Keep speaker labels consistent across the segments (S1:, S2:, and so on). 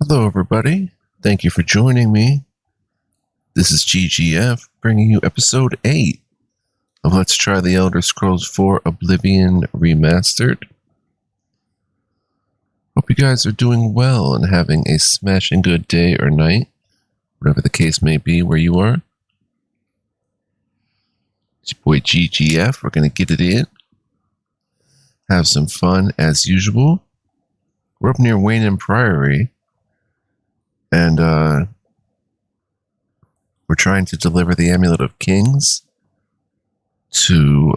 S1: Hello, everybody. Thank you for joining me. This is GGF bringing you episode 8 of Let's Try the Elder Scrolls 4 Oblivion Remastered. Hope you guys are doing well and having a smashing good day or night, whatever the case may be where you are. It's your boy GGF. We're going to get it in. Have some fun as usual. We're up near Weynon Priory. And we're trying to deliver the Amulet of Kings to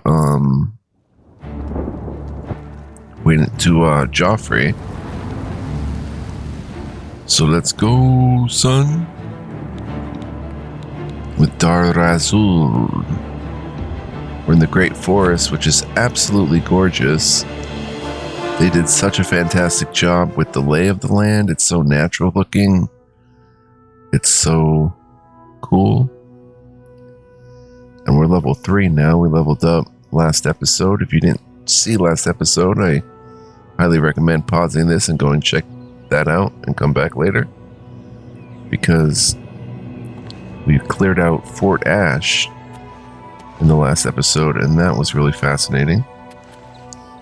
S1: Jauffre. So let's go, son. With Dar Razul. We're in the Great Forest, which is absolutely gorgeous. They did such a fantastic job with the lay of the land. It's so natural looking. It's so cool. And we're level 3 now. We leveled up last episode. If you didn't see last episode, I highly recommend pausing this and going check that out and come back later. Because we cleared out Fort Ash in the last episode, and that was really fascinating.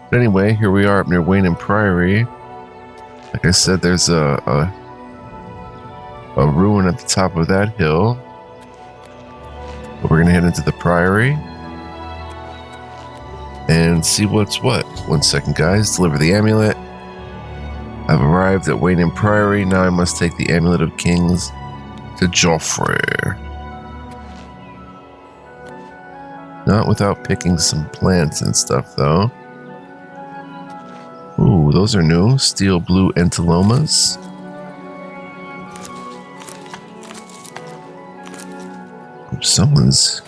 S1: But anyway, here we are up near Weynon Priory. Like I said, there's a ruin at the top of that hill. But we're going to head into the Priory and see what's what. 1 second, guys. Deliver the amulet. I've arrived at Weynon Priory. Now I must take the Amulet of Kings to Jauffre. Not without picking some plants and stuff, though. Ooh, those are new. Steel blue Entalomas. Someone's...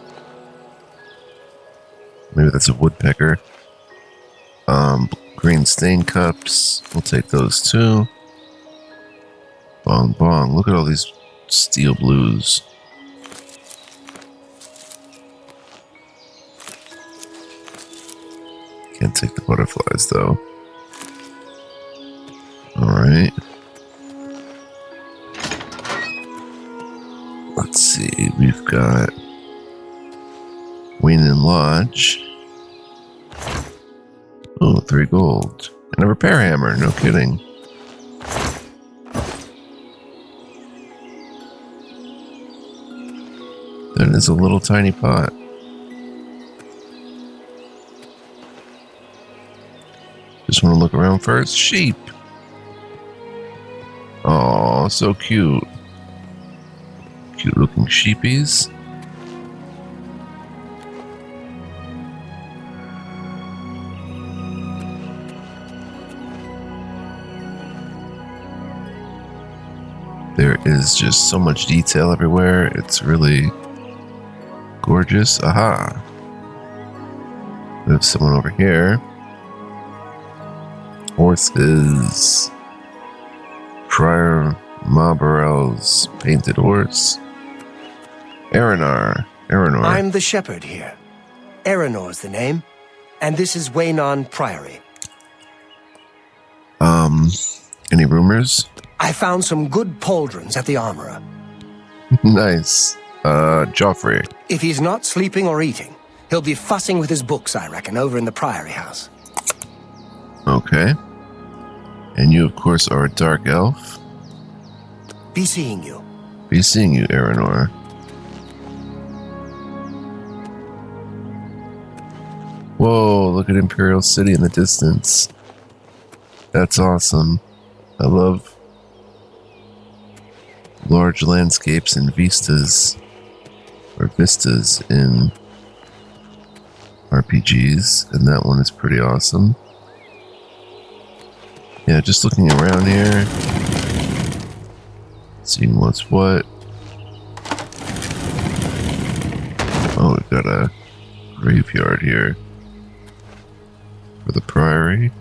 S1: Maybe that's a woodpecker. Green stain cups. We'll take those too. Bong bong. Look at all these steel blues. Can't take the butterflies though. Alright. Let's see, we've got Weynon Lodge. Oh, 3 gold. And a repair hammer, no kidding. That is a little tiny pot. Just want to look around first. Sheep. Oh, so cute. Cute looking sheepies. There is just so much detail everywhere. It's really gorgeous. Aha. We have someone over here. Horses. Friar Mabarel's painted horse. Aranor.
S2: I'm the shepherd here. Aranor's the name. And this is Weynon Priory.
S1: Any rumors?
S2: I found some good pauldrons at the armorer.
S1: Nice. Jauffre.
S2: If he's not sleeping or eating, he'll be fussing with his books, I reckon, over in the Priory house.
S1: Okay. And you, of course, are a dark elf.
S2: Be seeing you.
S1: Be seeing you, Aranor. Whoa, look at Imperial City in the distance. That's awesome. I love large landscapes and vistas in RPGs, and that one is pretty awesome. Yeah, just looking around here, seeing what's what. Oh, we've got a graveyard here for the Priory.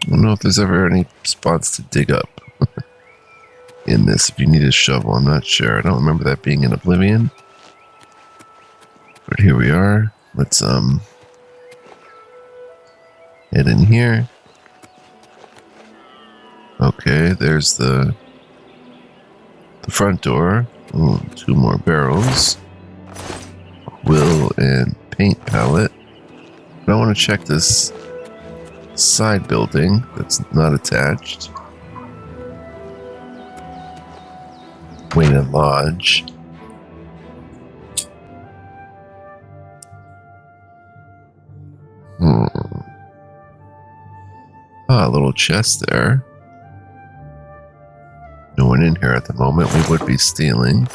S1: I don't know if there's ever any spots to dig up in this if you need a shovel. I'm not sure. I don't remember that being in Oblivion. But here we are. Let's head in here. Okay, there's the front door. Ooh, 2 more barrels. Quill and paint palette. But I want to check this side building that's not attached. Weynon Lodge. Ah, a little chest there. No one in here at the moment. We would be stealing.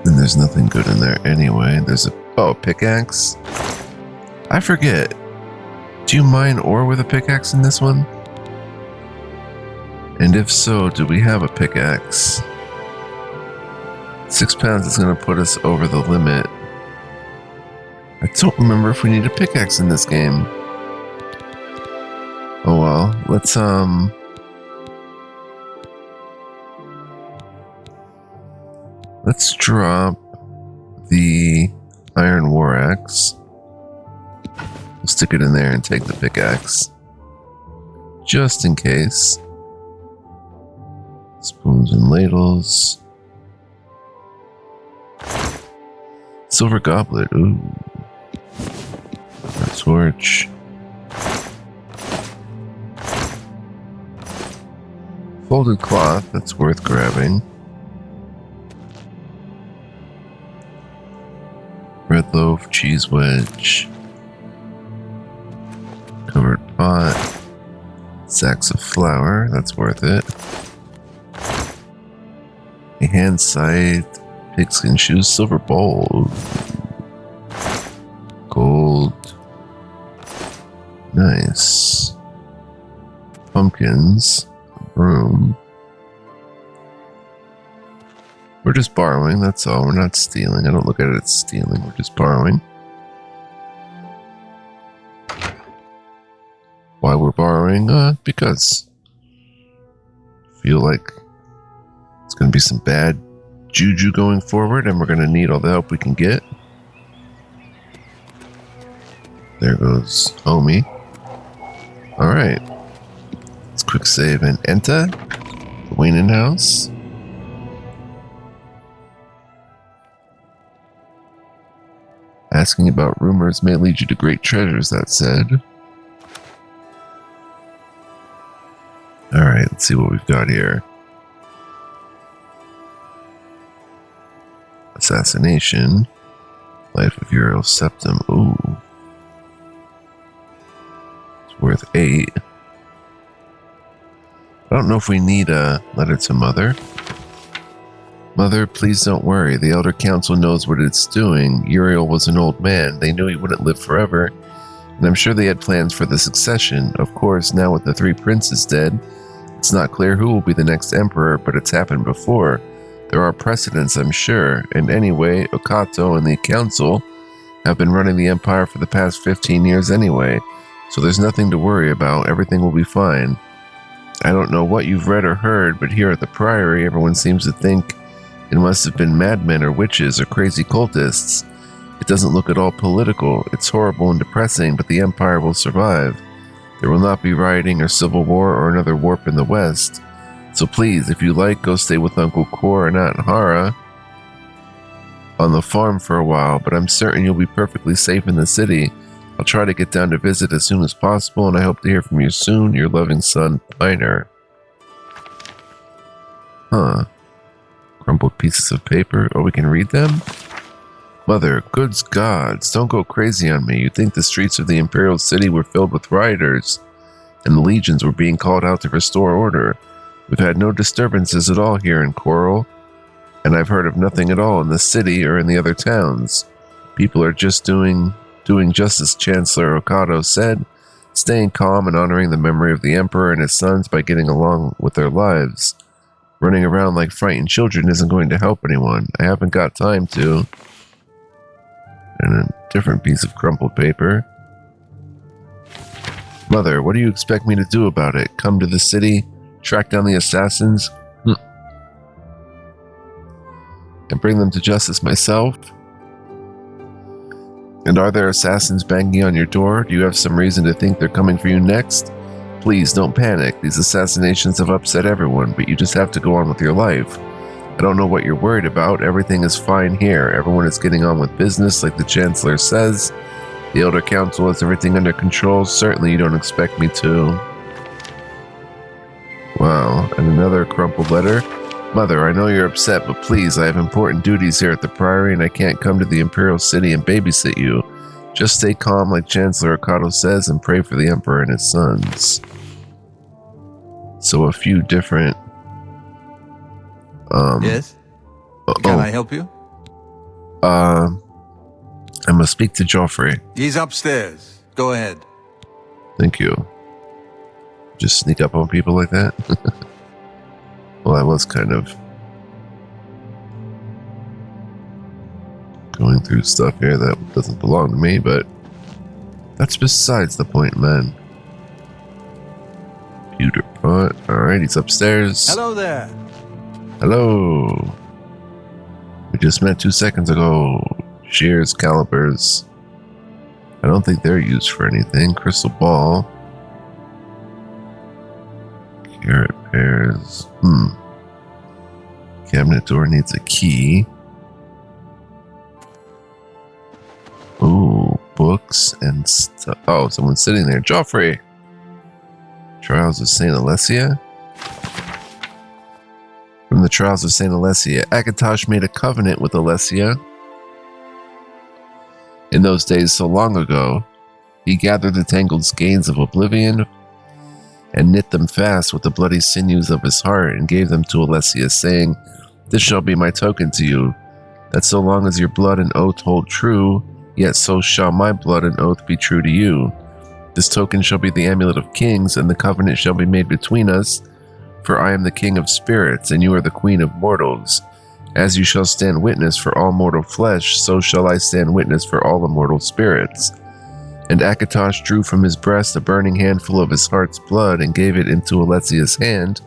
S1: And there's nothing good in there anyway. There's a pickaxe. I forget. Do you mine ore with a pickaxe in this one? And if so, do we have a pickaxe? 6 pounds is going to put us over the limit. I don't remember if we need a pickaxe in this game. Oh well, let's drop the iron war axe. We'll stick it in there and take the pickaxe. Just in case. Spoons and ladles. Silver goblet, ooh. A torch. Folded cloth, that's worth grabbing. Bread loaf, cheese wedge. Covered pot. Sacks of flour, that's worth it. A hand scythe, pigskin shoes, silver bowl. Gold. Nice. Pumpkins. Broom. We're just borrowing, that's all. We're not stealing. I don't look at it as stealing. We're just borrowing. Why we're borrowing? Because I feel like it's going to be some bad juju going forward, and we're going to need all the help we can get. There goes homie. Alright. Let's quick save and enter the Weynon house. Asking about rumors may lead you to great treasures, that said. Alright, let's see what we've got here. Assassination. Life of Uriel Septim. Ooh. It's worth 8. I don't know if we need a letter to Mother. Mother, please don't worry. The Elder Council knows what it's doing. Uriel was an old man. They knew he wouldn't live forever. And I'm sure they had plans for the succession. Of course, now with the 3 princes dead, it's not clear who will be the next emperor, but it's happened before. There are precedents, I'm sure. And anyway, Okato and the council have been running the empire for the past 15 years anyway. So there's nothing to worry about. Everything will be fine. I don't know what you've read or heard, but here at the Priory, everyone seems to think it must have been madmen or witches or crazy cultists. It doesn't look at all political. It's horrible and depressing, but the empire will survive. There will not be rioting or civil war or another warp in the west. So please, if you like, go stay with Uncle Kor and Aunt Hara on the farm for a while, but I'm certain you'll be perfectly safe in the city. I'll try to get down to visit as soon as possible, and I hope to hear from you soon. Your loving son, Piner. Huh. Crumpled pieces of paper. Oh, we can read them? Mother, good gods, don't go crazy on me. You think the streets of the Imperial City were filled with rioters, and the legions were being called out to restore order. We've had no disturbances at all here in Coral, and I've heard of nothing at all in the city or in the other towns. People are just doing just as Chancellor Okato said, staying calm and honoring the memory of the Emperor and his sons by getting along with their lives. Running around like frightened children isn't going to help anyone. I haven't got time to. And a different piece of crumpled paper. Mother, what do you expect me to do about it? Come to the city, track down the assassins, and bring them to justice myself? And are there assassins banging on your door? Do you have some reason to think they're coming for you next? Please don't panic. These assassinations have upset everyone, but you just have to go on with your life. I don't know what you're worried about. Everything is fine here. Everyone is getting on with business like the Chancellor says. The Elder Council has everything under control. Certainly you don't expect me to. Wow, and another crumpled letter. Mother, I know you're upset, but please, I have important duties here at the Priory and I can't come to the Imperial City and babysit you. Just stay calm like Chancellor Akato says and pray for the Emperor and his sons. So a few different...
S3: Yes? Can I help you?
S1: I must speak to Jauffre.
S3: He's upstairs. Go ahead.
S1: Thank you. Just sneak up on people like that? Well, I was kind of going through stuff here that doesn't belong to me, but that's besides the point, man. Pewter pot. Alright, he's upstairs.
S3: Hello there.
S1: Hello. We just met 2 seconds ago. Shears, calipers. I don't think they're used for anything. Crystal ball. Carrot pears. Cabinet door needs a key. Ooh, books and stuff. Oh, someone's sitting there. Jauffre. Trials of St. Alessia. From the Trials of St. Alessia, Akatosh made a covenant with Alessia. In those days so long ago, he gathered the tangled skeins of Oblivion and knit them fast with the bloody sinews of his heart and gave them to Alessia, saying, "This shall be my token to you, that so long as your blood and oath hold true, yet so shall my blood and oath be true to you. This token shall be the amulet of kings, and the covenant shall be made between us, for I am the king of spirits, and you are the queen of mortals. As you shall stand witness for all mortal flesh, so shall I stand witness for all immortal spirits." And Akatosh drew from his breast a burning handful of his heart's blood and gave it into Alessia's hand,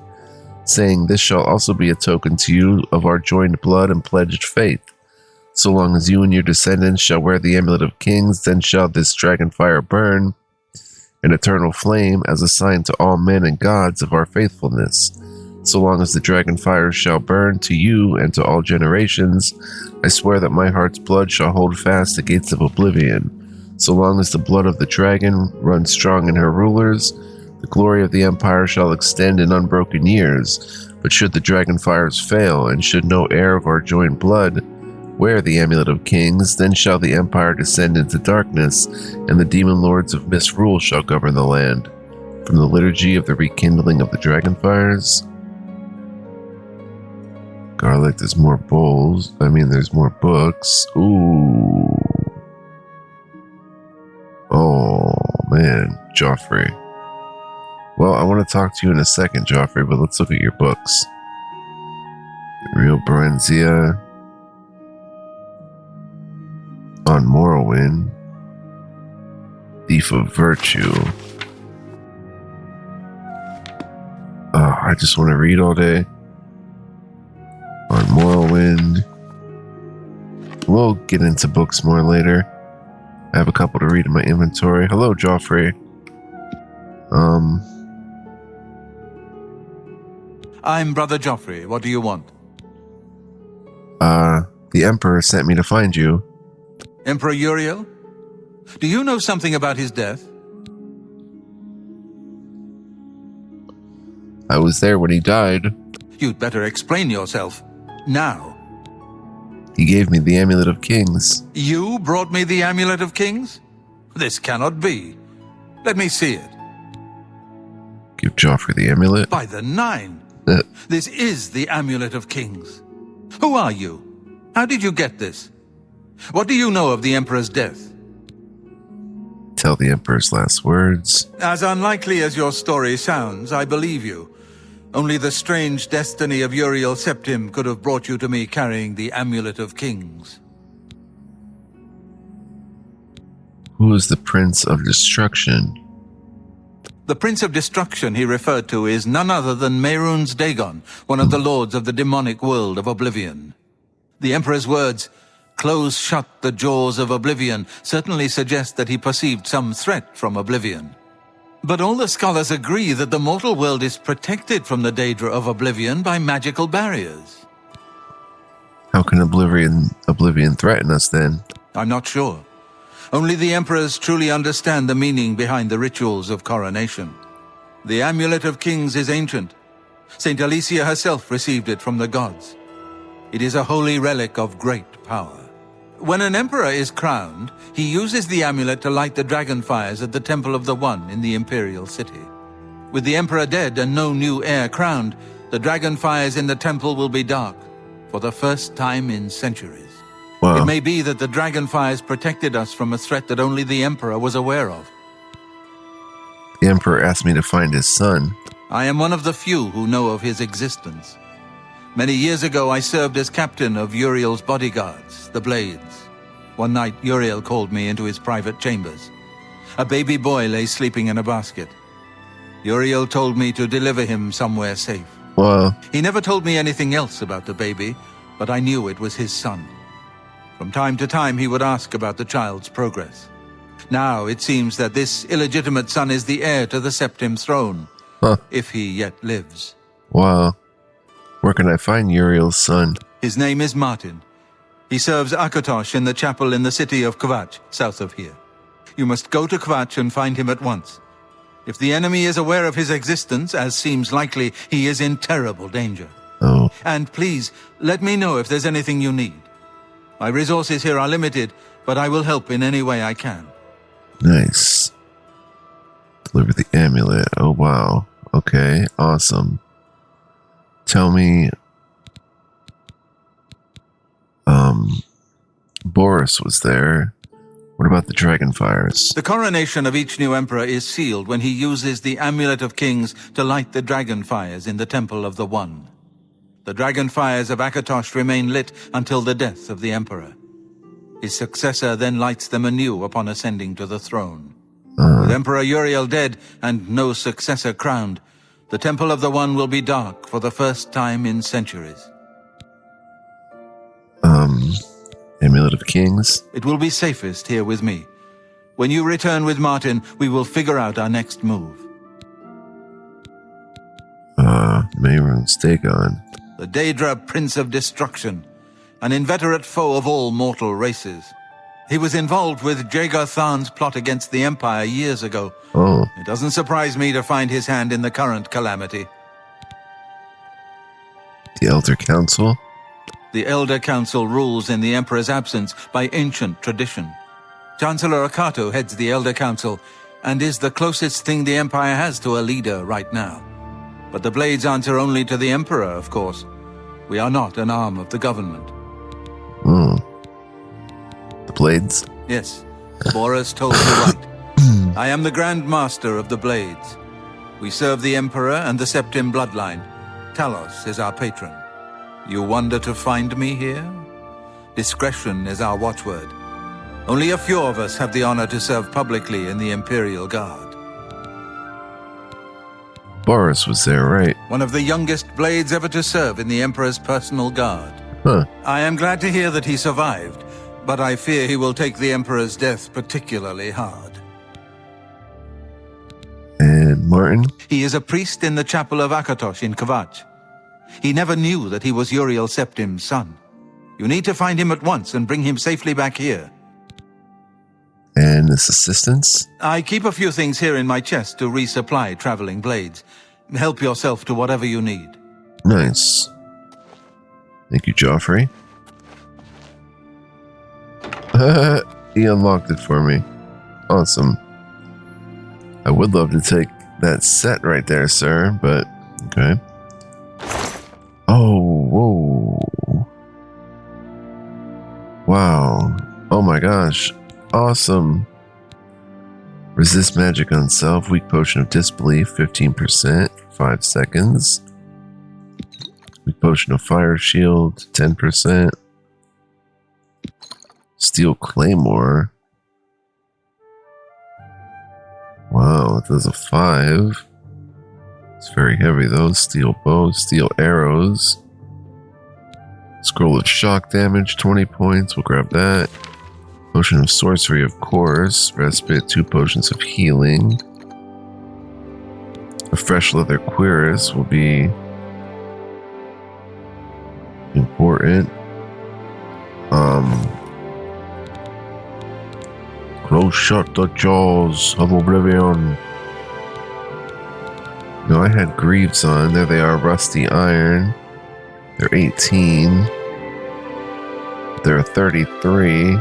S1: saying, "This shall also be a token to you of our joined blood and pledged faith. So long as you and your descendants shall wear the amulet of kings, then shall this dragon fire burn, an eternal flame, as a sign to all men and gods of our faithfulness. So long as the dragon fire shall burn to you and to all generations, I swear that my heart's blood shall hold fast the gates of oblivion. So long as the blood of the dragon runs strong in her rulers, the glory of the empire shall extend in unbroken years. But should the dragon fires fail, and should no heir of our joined blood wear the amulet of kings, then shall the empire descend into darkness, and the demon lords of misrule shall govern the land." From the liturgy of the rekindling of the dragon fires. Garlic, there's more bowls. There's more books. Ooh. Oh, man. Jauffre. Well, I want to talk to you in a second, Jauffre, but let's look at your books. Real Brenzia. On Morrowind. Thief of Virtue. Oh, I just want to read all day. On Morrowind. We'll get into books more later. I have a couple to read in my inventory. Hello, Jauffre.
S3: I'm Brother Jauffre. What do you want?
S1: The Emperor sent me to find you.
S3: Emperor Uriel? Do you know something about his death?
S1: I was there when he died.
S3: You'd better explain yourself. Now.
S1: He gave me the Amulet of Kings.
S3: You brought me the Amulet of Kings? This cannot be. Let me see it.
S1: Give Jauffre the amulet.
S3: By the Nine! This is the Amulet of Kings. Who are you? How did you get this? What do you know of the Emperor's death?
S1: Tell the Emperor's last words.
S3: As unlikely as your story sounds, I believe you. Only the strange destiny of Uriel Septim could have brought you to me carrying the Amulet of Kings.
S1: Who is the Prince of Destruction?
S3: The Prince of Destruction he referred to is none other than Mehrunes Dagon, one of the lords of the demonic world of Oblivion. The Emperor's words, "Close shut the jaws of Oblivion," certainly suggest that he perceived some threat from Oblivion. But all the scholars agree that the mortal world is protected from the Daedra of Oblivion by magical barriers.
S1: How can Oblivion threaten us then?
S3: I'm not sure. Only the Emperors truly understand the meaning behind the rituals of coronation. The Amulet of Kings is ancient. Saint Alicia herself received it from the gods. It is a holy relic of great power. When an emperor is crowned, he uses the amulet to light the dragon fires at the Temple of the One in the imperial city. With the emperor dead and no new heir crowned, the dragon fires in the temple will be dark for the first time in centuries.
S1: Wow.
S3: It may be that the dragon fires protected us from a threat that only the emperor was aware of.
S1: The Emperor asked me to find his son.
S3: I am one of the few who know of his existence. Many years ago, I served as captain of Uriel's bodyguards, the Blades. One night, Uriel called me into his private chambers. A baby boy lay sleeping in a basket. Uriel told me to deliver him somewhere safe.
S1: Wow.
S3: He never told me anything else about the baby, but I knew it was his son. From time to time, he would ask about the child's progress. Now, it seems that this illegitimate son is the heir to the Septim throne, if he yet lives.
S1: Wow. Where can I find Uriel's son?
S3: His name is Martin. He serves Akatosh in the chapel in the city of Kvatch, south of here. You must go to Kvatch and find him at once. If the enemy is aware of his existence, as seems likely, he is in terrible danger.
S1: Oh.
S3: And please, let me know if there's anything you need. My resources here are limited, but I will help in any way I can.
S1: Nice. Deliver the amulet. Oh, wow. Okay, awesome. Tell me, Boris was there. What about the dragon fires?
S3: The coronation of each new emperor is sealed when he uses the Amulet of Kings to light the dragon fires in the Temple of the One. The dragon fires of Akatosh remain lit until the death of the emperor. His successor then lights them anew upon ascending to the throne. With Emperor Uriel dead and no successor crowned, the Temple of the One will be dark for the first time in centuries.
S1: Amulet of Kings?
S3: It will be safest here with me. When you return with Martin, we will figure out our next move.
S1: Mehrunes Dagon.
S3: The Daedra Prince of Destruction, an inveterate foe of all mortal races. He was involved with Jagar Tharn's plot against the Empire years ago.
S1: Oh.
S3: It doesn't surprise me to find his hand in the current calamity.
S1: The Elder Council?
S3: The Elder Council rules in the Emperor's absence by ancient tradition. Chancellor Akato heads the Elder Council and is the closest thing the Empire has to a leader right now. But the Blades answer only to the Emperor, of course. We are not an arm of the government.
S1: The Blades?
S3: Yes, Boris told you right. I am the Grand Master of the Blades. We serve the Emperor and the Septim bloodline. Talos is our patron. You wonder to find me here? Discretion is our watchword. Only a few of us have the honor to serve publicly in the Imperial Guard.
S1: Boris was there, right?
S3: One of the youngest Blades ever to serve in the Emperor's personal guard.
S1: Huh.
S3: I am glad to hear that he survived, but I fear he will take the Emperor's death particularly hard.
S1: And Martin?
S3: He is a priest in the chapel of Akatosh in Kvatch. He never knew that he was Uriel Septim's son. You need to find him at once and bring him safely back here.
S1: And this assistance?
S3: I keep a few things here in my chest to resupply traveling Blades. Help yourself to whatever you need.
S1: Nice. Thank you, Jauffre. He unlocked it for me. Awesome. I would love to take that set right there, sir, but okay. Oh, whoa. Wow. Oh my gosh. Awesome. Resist magic on self. Weak potion of disbelief, 15%, 5 seconds. Weak potion of fire shield, 10%. Steel claymore. Wow, it does a 5. It's very heavy though. Steel bow, steel arrows. Scroll of shock damage, 20 points. We'll grab that. Potion of sorcery, of course. Respite, 2 potions of healing. A fresh leather cuirass will be important. Close shut the jaws of Oblivion. No, I had greaves on. There they are, rusty iron. They're 18. They're 33.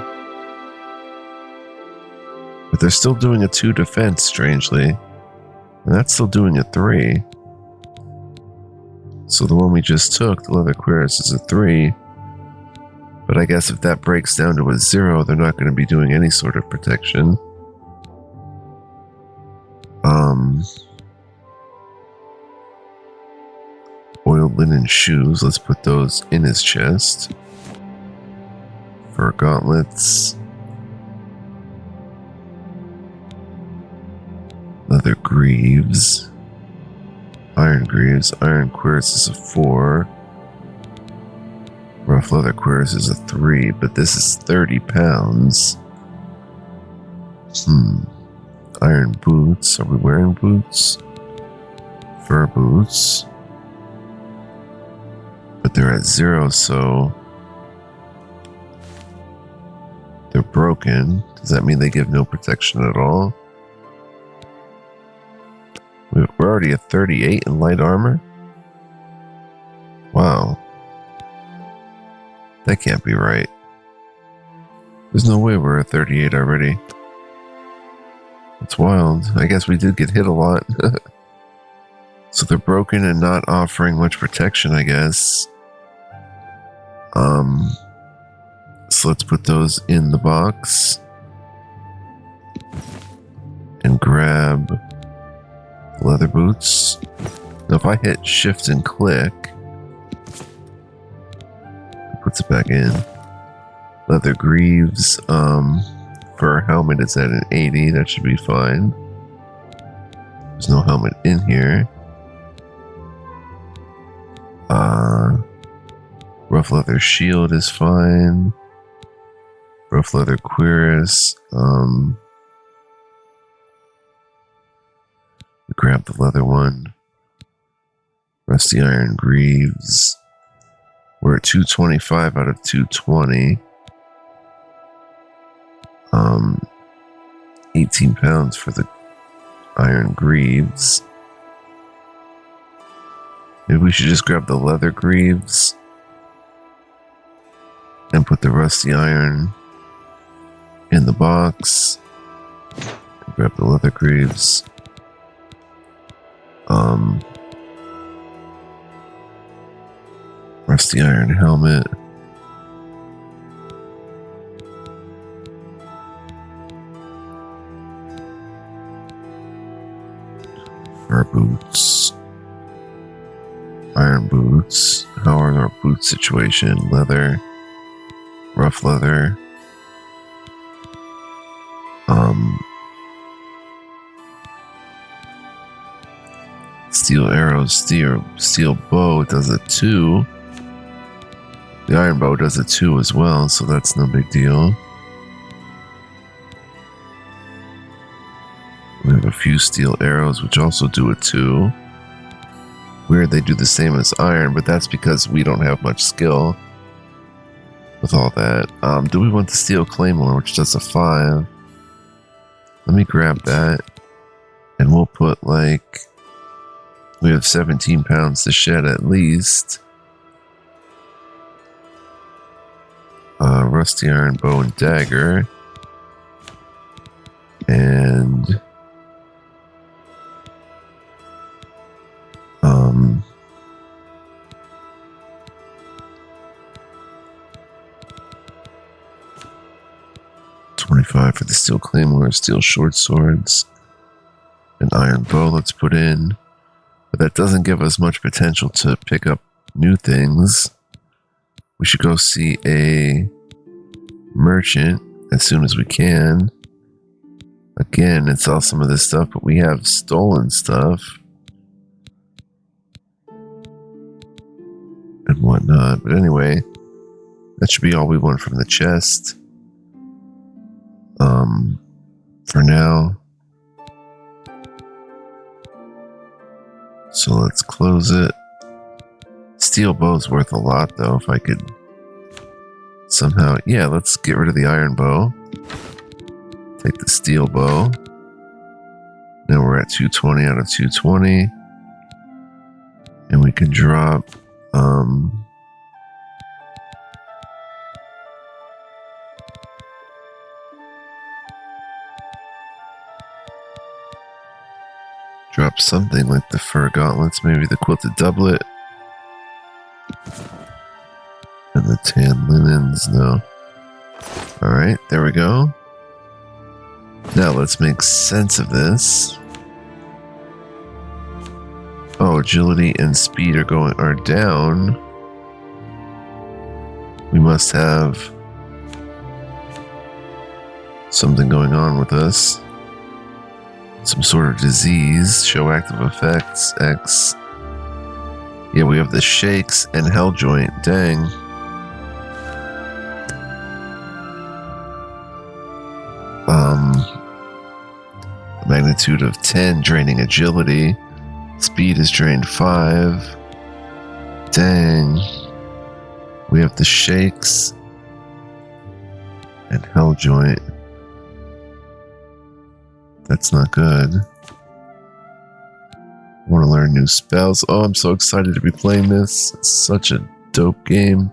S1: But they're still doing a 2 defense, strangely. And that's still doing a 3. So the one we just took, the leather cuirass, is a 3. But I guess if that breaks down to a 0, they're not going to be doing any sort of protection. Oiled linen shoes, let's put those in his chest. Fur gauntlets. Leather greaves. Iron greaves. Iron cuirass is a 4. Rough leather cuirass is a 3, but this is 30 pounds. Iron boots. Are we wearing boots? Fur boots. But they're at 0, so they're broken. Does that mean they give no protection at all? We're already at 38 in light armor? Wow. That can't be right. There's no way we're at 38 already. That's wild. I guess we did get hit a lot. So they're broken and not offering much protection, I guess. So let's put those in the box. And grab leather boots. Now if I hit shift and click, it puts it back in. Leather greaves. For a helmet, it's at an 80. That should be fine. There's no helmet in here. Rough leather shield is fine. Rough leather cuirass. Grab the leather one. Rusty iron greaves. We're at 225 out of 220. 18 pounds for the iron greaves. Maybe we should just grab the leather greaves and put the rusty iron in the box. Grab the leather greaves. Rusty iron helmet. Fur boots. Iron boots. How are our boot situation? Leather. Rough leather. Steel arrows, steel bow does a 2. The iron bow does a 2 as well, so that's no big deal. We have a few steel arrows, which also do a 2. Weird, they do the same as iron, but that's because we don't have much skill with all that. Do we want the steel claymore, which does a 5? Let me grab that, and we'll put like... We have 17 pounds to shed at least. Rusty iron bow and dagger. And... $25 for the steel claymore, steel short swords. An iron bow let's put in. But that doesn't give us much potential to pick up new things. We should go see a merchant as soon as we can. Again, it's all some of this stuff, but we have stolen stuff. And whatnot. But anyway, that should be all we want from the chest. For now. So let's close it. Steel bow's worth a lot, though, if I could somehow... Yeah, let's get rid of the iron bow. Take the steel bow. Now we're at 220 out of 220. And we can drop... drop something like the fur gauntlets, maybe the quilted doublet. And the tan linens, no. Alright, there we go. Now let's make sense of this. Oh, agility and speed are down. We must have something going on with us. Some sort of disease. Show active effects. X. Yeah, we have the shakes and hell joint. Dang. Magnitude of 10, draining agility. Speed is drained 5. Dang. We have the shakes and hell joint. That's not good. I want to learn new spells. Oh, I'm so excited to be playing this. It's such a dope game.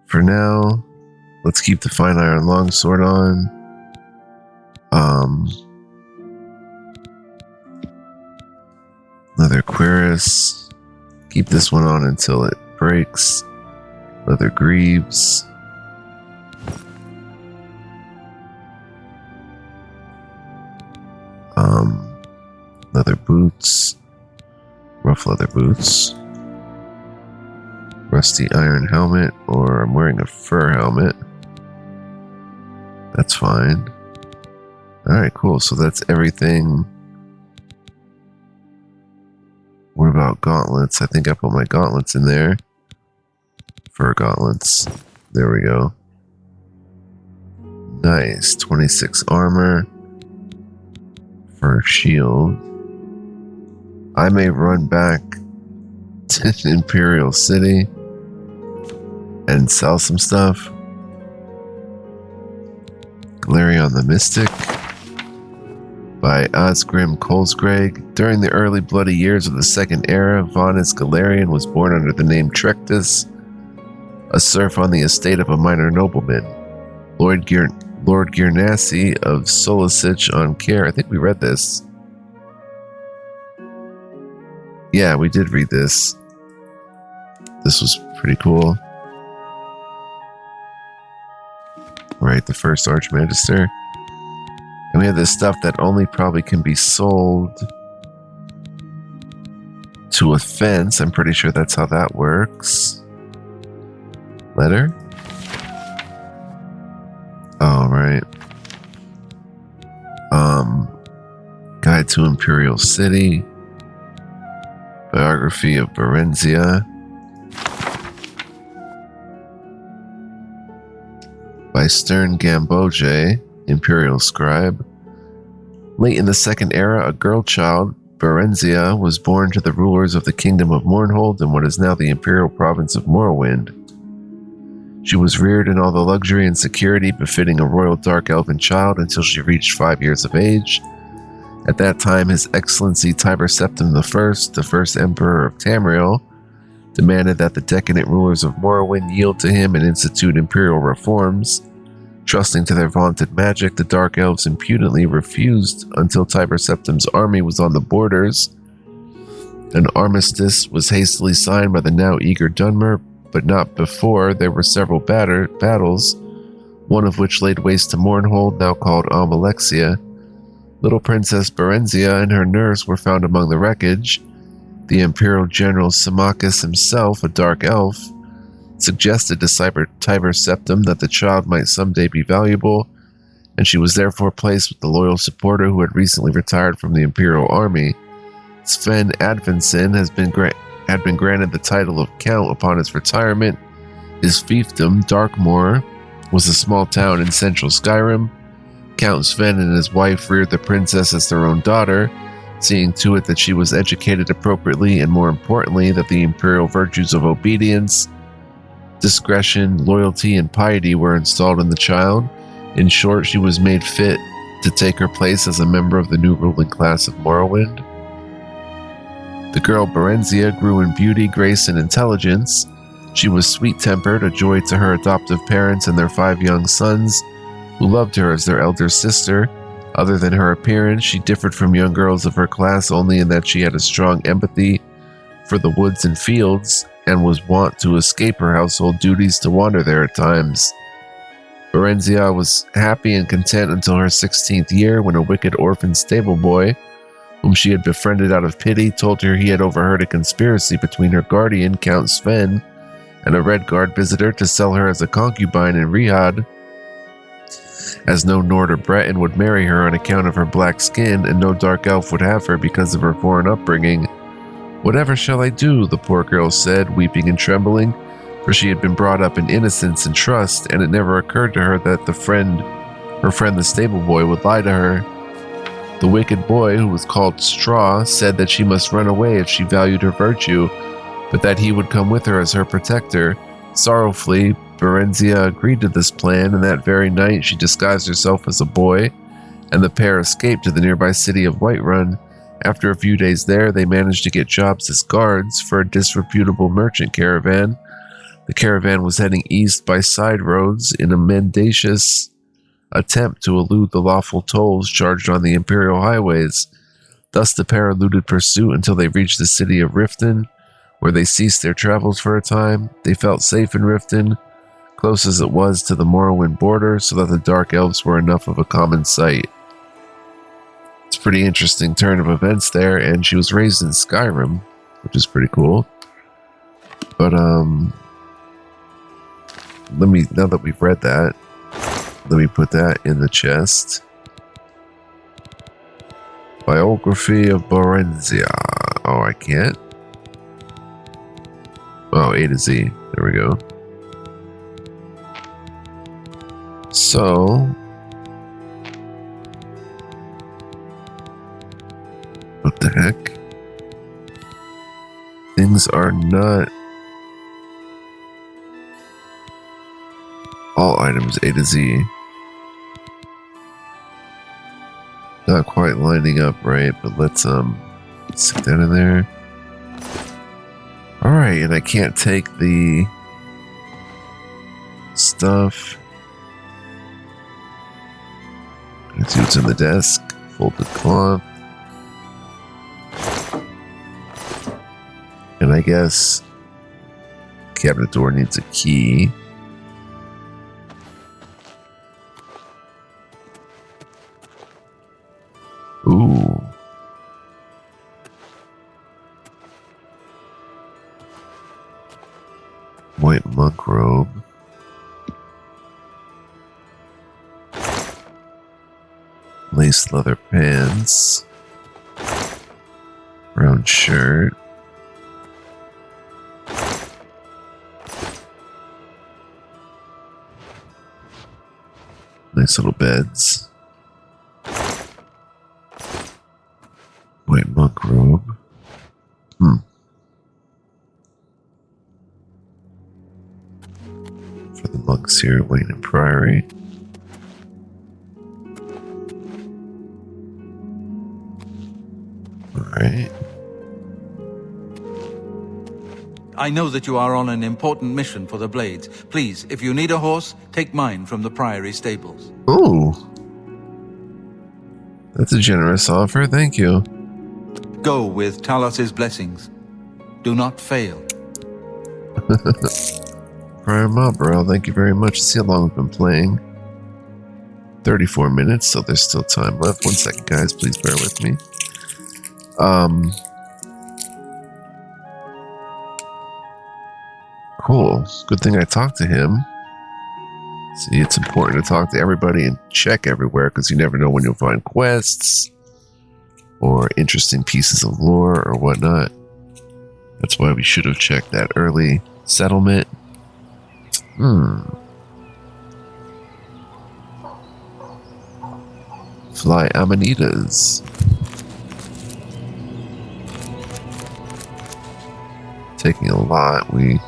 S1: For now, let's keep the fine iron longsword on. Leather cuirass. Keep this one on until it breaks. Leather greaves. Leather boots. Rough leather boots. Rusty iron helmet, or I'm wearing a fur helmet. That's fine. Alright, cool. So that's everything. What about gauntlets? I think I put my gauntlets in there. Fur gauntlets. There we go. Nice. 26 armor. Fur shield. I may run back to Imperial City and sell some stuff. Galerion the Mystic by Osgrim Kolsgreg. During the early bloody years of the Second Era, Vanus Galerion was born under the name Trectus, a serf on the estate of a minor nobleman, Lord Girnassi of Solicich on Care. I think we read this. Yeah, we did read this. This was pretty cool. Right, the first Archmagister. And we have this stuff that only probably can be sold to a fence. I'm pretty sure that's how that works. Letter? Oh, right. Guide to Imperial City. Biography of Berenzia. By Stern Gamboge, Imperial Scribe. Late in the Second Era, a girl child, Berenzia, was born to the rulers of the Kingdom of Mournhold in what is now the Imperial Province of Morrowind. She was reared in all the luxury and security befitting a royal dark elven child until she reached 5 years of age. At that time, His Excellency Tiber Septim I, the first Emperor of Tamriel, demanded that the decadent rulers of Morrowind yield to him and institute imperial reforms. Trusting to their vaunted magic, the Dark Elves impudently refused until Tiber Septim's army was on the borders. An armistice was hastily signed by the now eager Dunmer, but not before. There were several battles, one of which laid waste to Mournhold, now called Almalexia. Little Princess Berenzia and her nurse were found among the wreckage. The Imperial General Symmachus himself, a dark elf, suggested to Tiber Septim that the child might someday be valuable, and she was therefore placed with the loyal supporter who had recently retired from the Imperial Army. Sven Advinson had been granted the title of Count upon his retirement. His fiefdom, Darkmoor, was a small town in central Skyrim. Count Sven and his wife reared the princess as their own daughter, seeing to it that she was educated appropriately and, more importantly, that the imperial virtues of obedience, discretion, loyalty, and piety were installed in the child. In short, she was made fit to take her place as a member of the new ruling class of Morrowind. The girl Berenzia grew in beauty, grace, and intelligence. She was sweet-tempered, a joy to her adoptive parents and their 5 young sons, who loved her as their elder sister. Other than her appearance, she differed from young girls of her class only in that she had a strong empathy for the woods and fields, and was wont to escape her household duties to wander there at times. Berenzia was happy and content until her 16th year, when a wicked orphan stable boy, whom she had befriended out of pity, told her he had overheard a conspiracy between her guardian, Count Sven, and a Red Guard visitor to sell her as a concubine in Rihad, as no Nord or Breton would marry her on account of her black skin, and no Dark Elf would have her because of her foreign upbringing. "Whatever shall I do?" the poor girl said, weeping and trembling, for she had been brought up in innocence and trust, and it never occurred to her that her friend the stable boy, would lie to her. The wicked boy, who was called Straw, said that she must run away if she valued her virtue, but that he would come with her as her protector. Sorrowfully, Berenzia agreed to this plan, and that very night she disguised herself as a boy, and the pair escaped to the nearby city of Whiterun. After a few days there, they managed to get jobs as guards for a disreputable merchant caravan. The caravan was heading east by side roads in a mendacious attempt to elude the lawful tolls charged on the imperial highways. Thus the pair eluded pursuit until they reached the city of Riften, where they ceased their travels for a time. They felt safe in Riften, close as it was to the Morrowind border, so that the Dark Elves were enough of a common sight. It's a pretty interesting turn of events there, and she was raised in Skyrim, which is pretty cool. But now that we've read that, let me put that in the chest. Biography of Berenzia. Oh, I can't. Oh, A to Z. There we go. So, what the heck? Things are not all items A to Z. Not quite lining up right, but let's stick that in there. Alright, and I can't take the stuff. Let's see what's in the desk. Folded cloth. And I guess cabinet door needs a key. Ooh. White monk robe. Lace leather pants. Brown shirt. Nice little beds. White monk robe. For the monks here at Weynon Priory. Alright.
S3: I know that you are on an important mission for the Blades. Please, if you need a horse, take mine from the Priory stables.
S1: Ooh. That's a generous offer, thank you.
S3: Go with Talos's blessings. Do not fail.
S1: Prior Mob Bro, thank you very much. See how long we've been playing. 34 minutes, so there's still time left. 1 second, guys, please bear with me. Cool. Good thing I talked to him. See, it's important to talk to everybody and check everywhere because you never know when you'll find quests or interesting pieces of lore or whatnot. That's why we should have checked that early settlement. Fly Amanitas. Taking a lot. We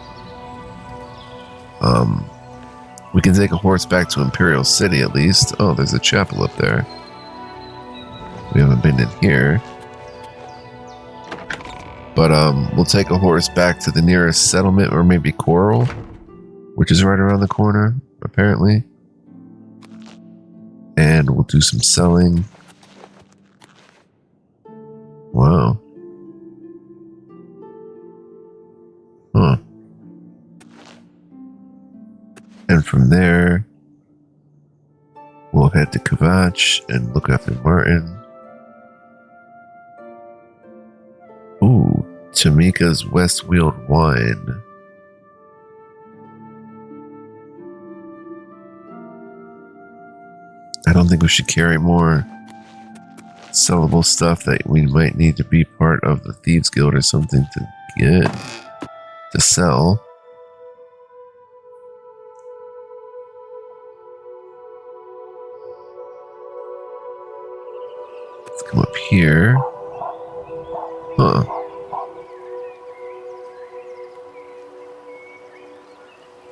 S1: can take a horse back to Imperial City at least. Oh, there's a chapel up there. We haven't been in here. But we'll take a horse back to the nearest settlement, or maybe Coral, which is right around the corner, apparently. And we'll do some selling. Wow. Huh. And from there, we'll head to Kavach and look after Martin. Ooh, Tamika's Westweald wine. I don't think we should carry more sellable stuff that we might need to be part of the Thieves Guild or something to get, to sell. Let's come up here. Huh.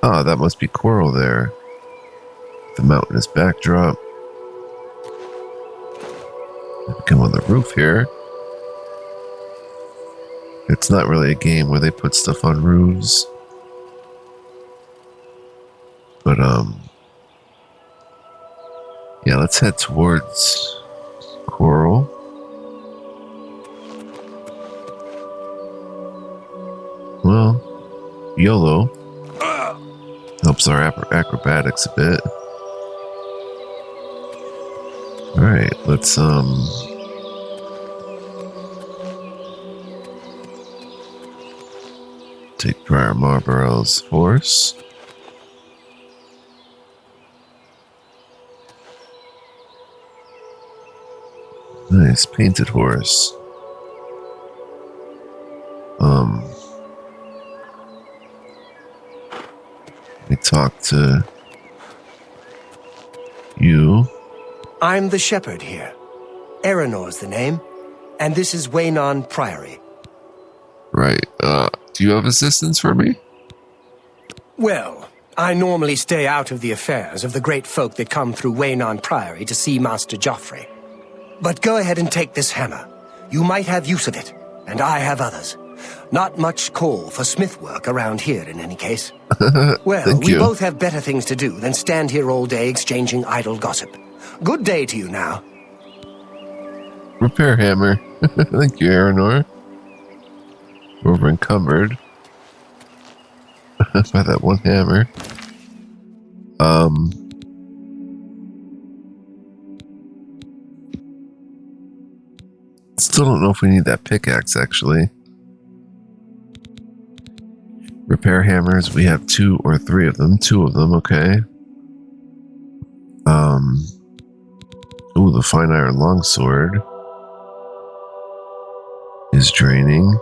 S1: Oh, that must be Coral there. The mountainous backdrop. Come on the roof here. It's not really a game where they put stuff on roofs. But, yeah, let's head towards Coral. Well, YOLO helps our acrobatics a bit. Alright, let's, take Briar Marlborough's horse. Nice, painted horse. Let me talk to you.
S2: I'm the shepherd here. Eranor's the name, and this is Weynon Priory.
S1: Right, do you have assistance for me?
S2: Well, I normally stay out of the affairs of the great folk that come through Weynon Priory to see Master Jauffre. But go ahead and take this hammer. You might have use of it, and I have others. Not much call for smith work around here in any case. Well, we both have better things to do than stand here all day exchanging idle gossip. Good day to you now.
S1: Repair hammer. Thank you, Aranor. Over encumbered by that one hammer. Still don't know if we need that pickaxe, actually. Repair hammers, we have 2 or 3 of them. 2 of them, okay. Ooh, the fine iron longsword is draining.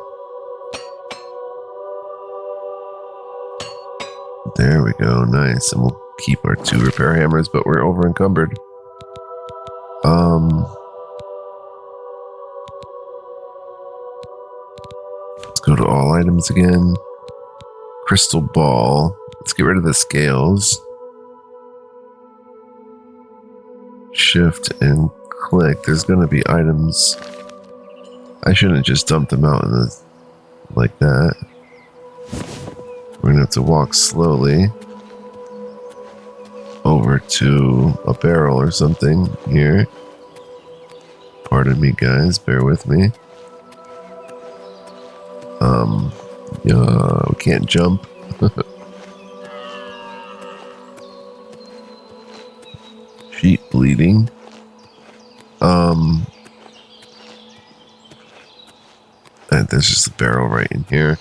S1: There we go, nice. And we'll keep our 2 repair hammers, but we're over encumbered. Let's go to all items again. Crystal ball. Let's get rid of the scales. Shift and click. There's going to be items. I shouldn't just dump them out in the, like that. We're going to have to walk slowly over to a barrel or something here. Pardon me, guys. Bear with me. Yeah, we can't jump. Feet bleeding. And there's just a barrel right in here.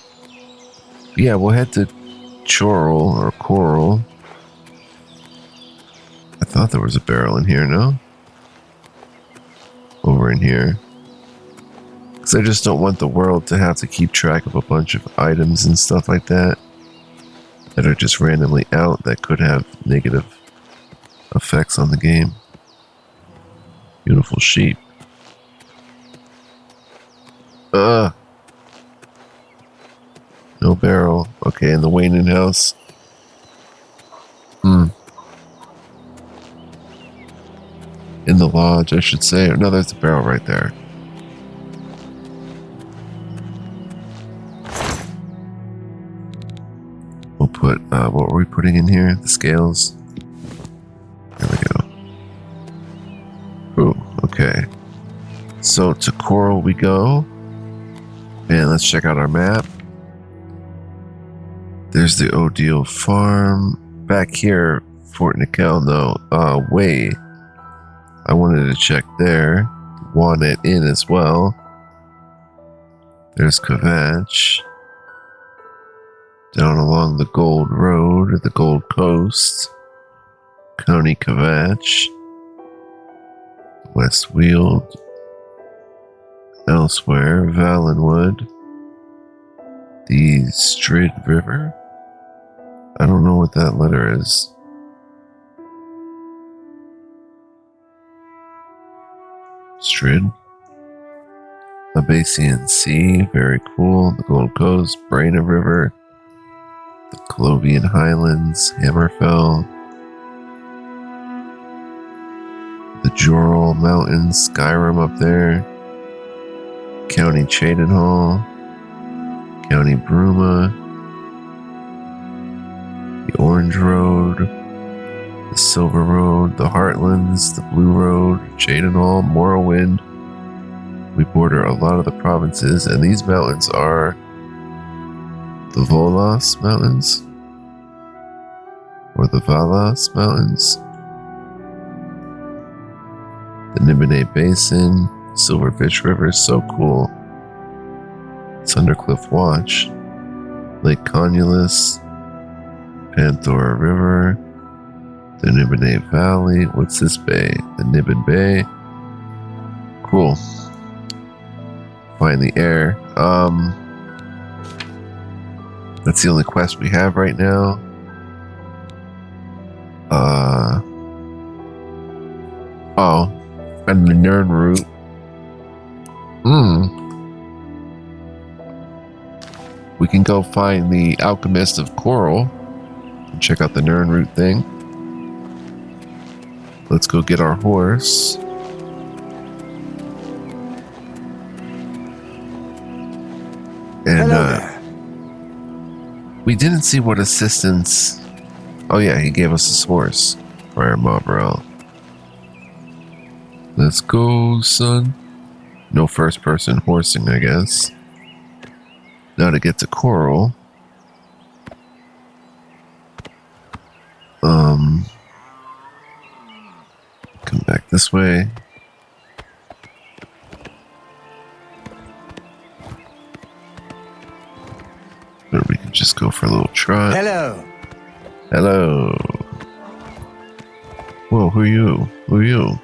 S1: But yeah, we'll head to Coral. thought there was a barrel in here, no? Over in here. Because I just don't want the world to have to keep track of a bunch of items and stuff like that are just randomly out that could have negative effects on the game. Beautiful sheep. No barrel. Okay, in the Weynon house. In the lodge, I should say. No, there's a barrel right there. We'll put, what were we putting in here? The scales. There we go. Ooh, okay. So to Coral we go. And let's check out our map. There's the Odile farm. Back here, Fort Nickel, no. Way. I wanted to check there. Walnut Inn as well. There's Kvatch. Down along the Gold Road, the Gold Coast. County Kvatch. West Weald. Elsewhere, Valenwood. The Strid River. I don't know what that letter is. Strid. Abasian Sea, very cool. The Gold Coast, Brena River. The Clovian Highlands, Hammerfell. The Joral Mountains, Skyrim up there. County Cheydinhal. County Bruma. The Orange Road. The Silver Road. The Heartlands. The Blue Road. Cheydinhal. Morrowind. We border a lot of the provinces, and these mountains are the Volos Mountains, or the Valas Mountains, the Nibene Basin, Silverfish River is so cool, Thundercliff Watch, Lake Conulus, Panthora River, the Nibene Valley, what's this bay? The Niben Bay, cool. Find the air. That's the only quest we have right now. Oh, and the Nern route. We can go find the Alchemist of Coral and check out the Nern route thing. Let's go get our horse. And we didn't see what assistance. Oh yeah, he gave us his horse, Friar Mobrel. Let's go, son. No first person horsing, I guess. Now to get to Coral. Come back this way. Or we can just go for a little trot.
S2: Hello.
S1: Hello. Whoa, who are you? Who are you?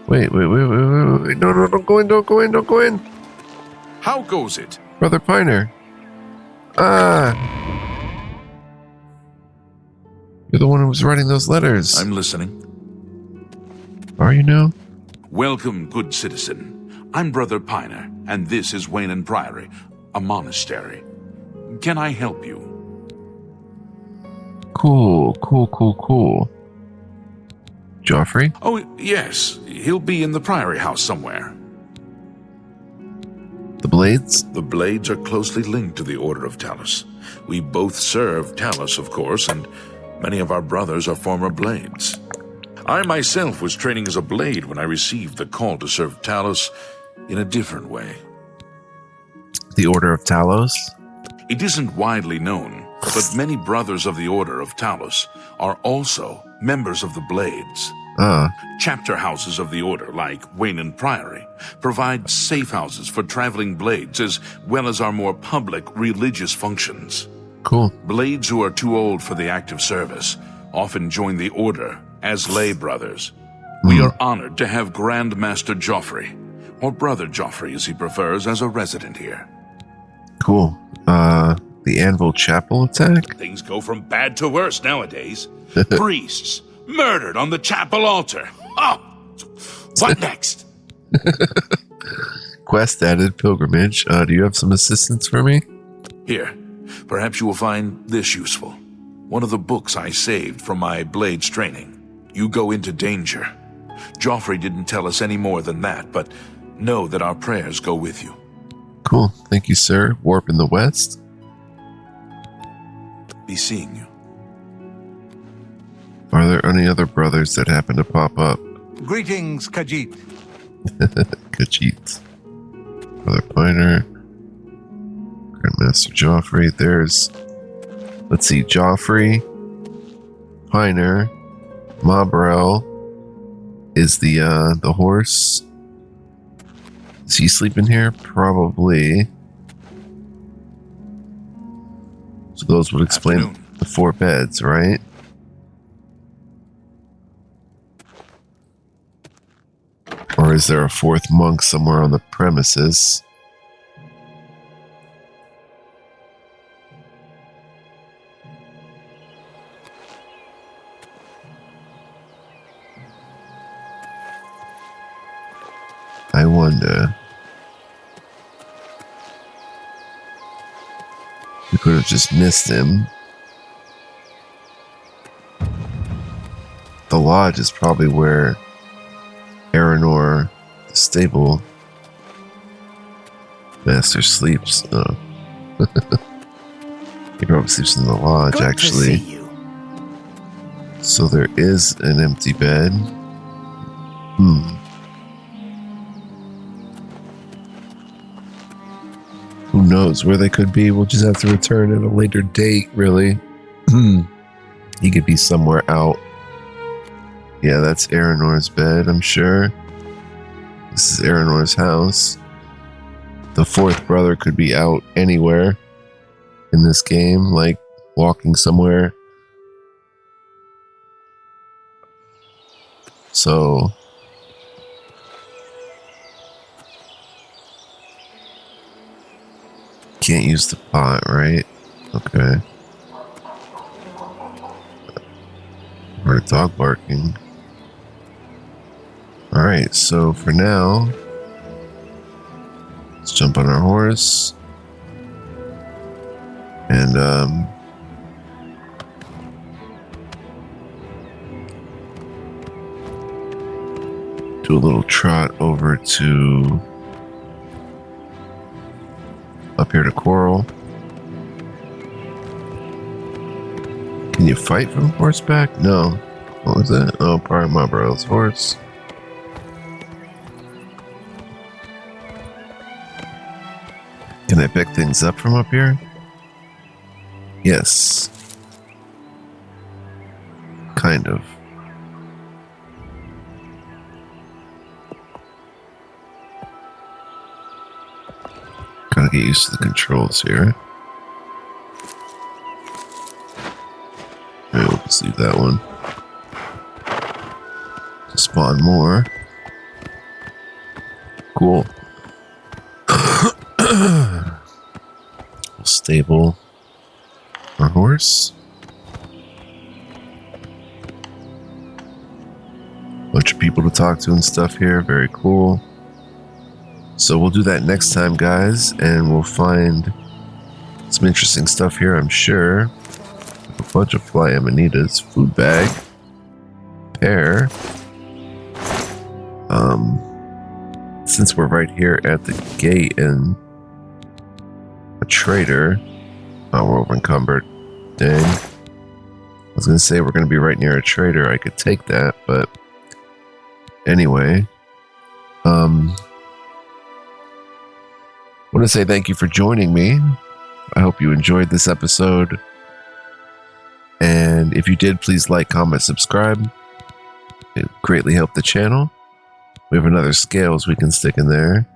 S1: Wait. No, don't go in.
S4: How goes it?
S1: Brother Piner. Ah. You're the one who was writing those letters.
S4: I'm listening.
S1: Are you now?
S4: Welcome, good citizen. I'm Brother Piner, and this is Weynon Priory, a monastery. Can I help you?
S1: Cool. Jauffre?
S4: Oh, yes. He'll be in the Priory house somewhere.
S1: The Blades?
S4: The Blades are closely linked to the Order of Talos. We both serve Talos, of course, and many of our brothers are former Blades. I myself was training as a Blade when I received the call to serve Talos in a different way.
S1: The Order of Talos?
S4: It isn't widely known, but many brothers of the Order of Talos are also members of the Blades. Chapter houses of the Order, like Weynon Priory, provide safe houses for traveling Blades as well as our more public religious functions.
S1: Cool.
S4: Blades who are too old for the active service often join the Order As lay brothers, we are honored to have Grand Master Jauffre, or Brother Jauffre as he prefers, as a resident here.
S1: Cool. The Anvil Chapel attack?
S4: Things go from bad to worse nowadays. Priests murdered on the chapel altar. Oh, what next?
S1: Quest added, pilgrimage. Do you have some assistance for me?
S4: Here, perhaps you will find this useful. One of the books I saved from my blades training. You go into danger. Jauffre didn't tell us any more than that, but know that our prayers go with you.
S1: Cool. Thank you, sir. Warp in the west.
S4: Be seeing you.
S1: Are there any other brothers that happen to pop up?
S3: Greetings, Khajiit.
S1: Khajiit. Brother Piner. Grandmaster Jauffre. There's, let's see, Jauffre, Piner, Mobrel is the horse. Is he sleeping here? Probably. So those would explain
S4: Afternoon.
S1: the 4 beds, right? Or is there a 4th monk somewhere on the premises? I wonder. We could have just missed him. The lodge is probably where Aranor, the stable master, sleeps. Oh. He probably sleeps in the lodge,
S2: Good
S1: actually.
S2: to see you.
S1: So there is an empty bed. Who knows where they could be? We'll just have to return at a later date, really. He could be somewhere out. Yeah, that's Aranor's bed, I'm sure. This is Aranor's house. The 4th brother could be out anywhere in this game, like walking somewhere. So can't use the pot, right? Okay. Heard a dog barking. Alright, so for now, let's jump on our horse. And, do a little trot over to up here to Coral. Can you fight from horseback? No. What was that? Oh, probably my brother's horse. Can I pick things up from up here? Yes. Kind of. Gotta get used to the controls here. Maybe we'll just leave that one. To spawn more. Cool. We'll stable our horse. Bunch of people to talk to and stuff here. Very cool. So we'll do that next time, guys, and we'll find some interesting stuff here, I'm sure. A bunch of fly amanitas, food bag, pear. Since we're right here at the gate and a trader, oh, we're over encumbered. Dang. I was gonna say we're gonna be right near a trader. I could take that, but anyway. I want to say thank you for joining me. I hope you enjoyed this episode. And if you did, please like, comment, subscribe. It greatly helped the channel. We have another scales we can stick in there.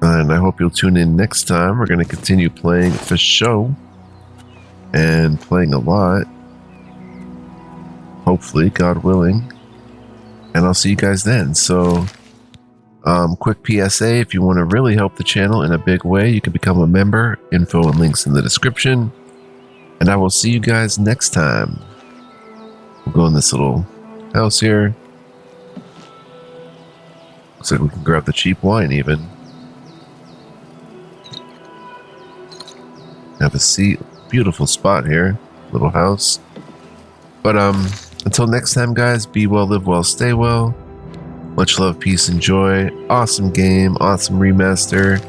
S1: And I hope you'll tune in next time. We're going to continue playing for show. And playing a lot. hopefully, God willing. And I'll see you guys then. So, quick PSA, if you want to really help the channel in a big way, you can become a member. Info and links in the description. And I will see you guys next time. We'll go in this little house here. Looks like we can grab the cheap wine even. Have a seat. Beautiful spot here. Little house. But until next time, guys, be well, live well, stay well. Much love, peace, and joy. Awesome game, awesome remaster.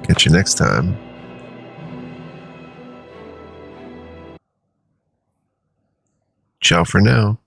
S1: Catch you next time. Ciao for now.